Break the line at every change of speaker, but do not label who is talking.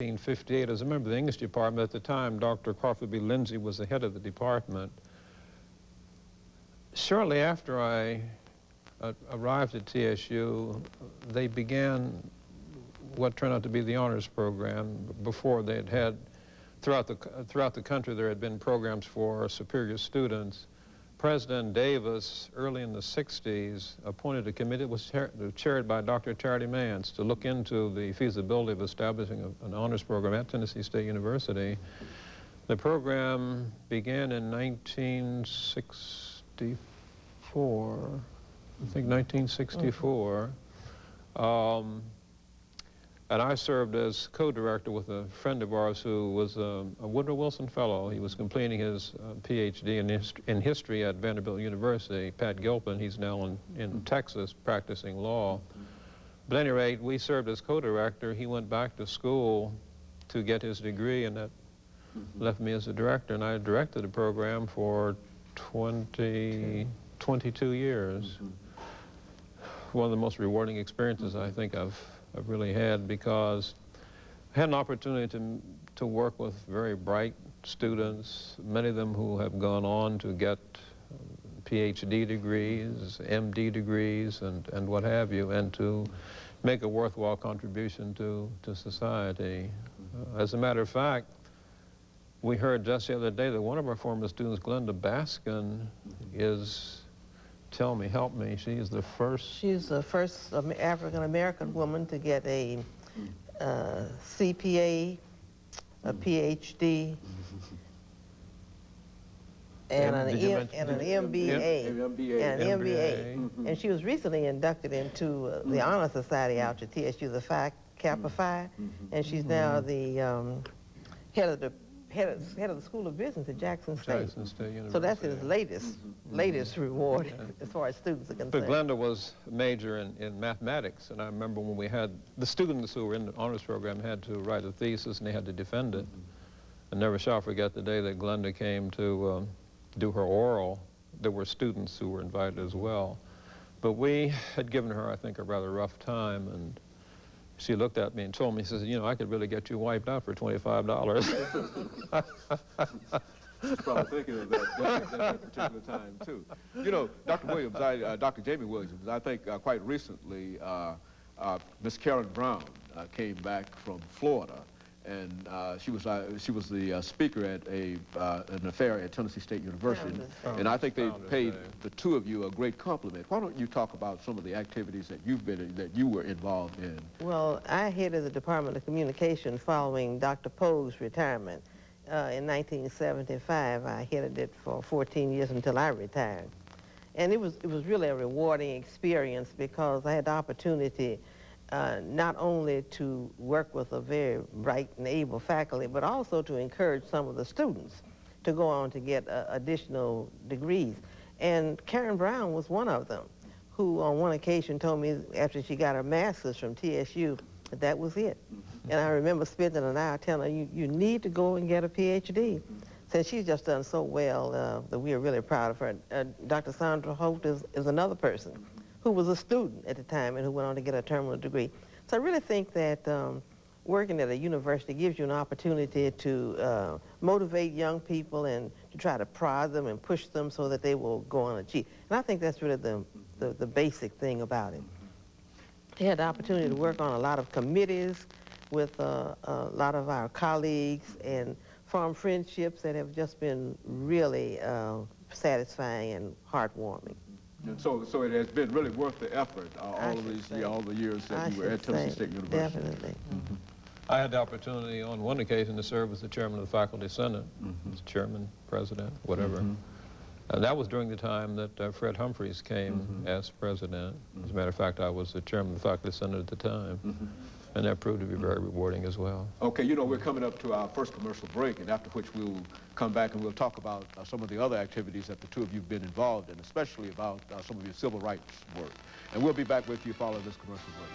1958, as a member of the English department. At the time, Dr. Crawford B. Lindsay was the head of the department. Shortly after I arrived at TSU, they began what turned out to be the honors program. Before, they had throughout the country, there had been programs for superior students. President Davis, early in the 60s, appointed a committee that was chaired by Dr. Charity Mance to look into the feasibility of establishing an honors program at Tennessee State University. The program began in 1964, I think 1964. And I served as co-director with a friend of ours who was a Woodrow Wilson Fellow. He was completing his PhD in history at Vanderbilt University. Pat Gilpin, he's now in Texas practicing law. But at any rate, we served as co-director. He went back to school to get his degree, and that left me as a director. And I directed the program for 22 years. One of the most rewarding experiences I think I've really had, because I had an opportunity to work with very bright students, many of them who have gone on to get PhD degrees, MD degrees, and what have you, and to make a worthwhile contribution to society. As a matter of fact, we heard just the other day that one of our former students, Glenda Baskin, is, tell me, help me, she's the first...
She's the first African-American woman to get a CPA, a PhD, and an MBA. And she was recently inducted into the Honor Society out at TSU, the Phi Kappa Phi, and she's now the head of the School of Business at Jackson State. So that's his latest reward as far as students are concerned.
But Glenda was a major in mathematics, and I remember when we had, the students who were in the honors program had to write a thesis and they had to defend it. I never shall forget the day that Glenda came to do her oral. There were students who were invited as well. But we had given her, I think, a rather rough time, and she looked at me and told me, she says, you know, I could really get you wiped out for $25.
She's probably thinking of that particular time, too. You know, Dr. Williams, Dr. Jamie Williams, I think quite recently, Miss Karen Brown came back from Florida, and she was the speaker at an affair at Tennessee State University, and I think they paid the two of you a great compliment. Why don't you talk about some of the activities that you were involved in?
Well, I headed the Department of Communication following Dr. Poe's retirement. In 1975, I headed it for 14 years until I retired. And it was really a rewarding experience, because I had the opportunity not only to work with a very bright and able faculty, but also to encourage some of the students to go on to get additional degrees. And Karen Brown was one of them, who on one occasion told me after she got her master's from TSU that was it. And I remember spending an hour telling her, you need to go and get a PhD. Since she's just done so well that we are really proud of her. Dr. Sandra Holt is another person who was a student at the time and who went on to get a terminal degree. So I really think that working at a university gives you an opportunity to motivate young people and to try to prod them and push them so that they will go on and achieve. And I think that's really the basic thing about it. I had the opportunity to work on a lot of committees with a lot of our colleagues and form friendships that have just been really satisfying and heartwarming.
And so it has been really worth the effort, all the years that you were at Tennessee State University.
Definitely.
I had the opportunity on one occasion to serve as the chairman of the Faculty Senate, as chairman, president, whatever. And that was during the time that Fred Humphreys came as president. As a matter of fact, I was the chairman of the Faculty Senate at the time. And that proved to be very rewarding as well.
Okay, you know, we're coming up to our first commercial break, and after which we'll come back and we'll talk about some of the other activities that the two of you have been involved in, especially about some of your civil rights work. And we'll be back with you following this commercial break.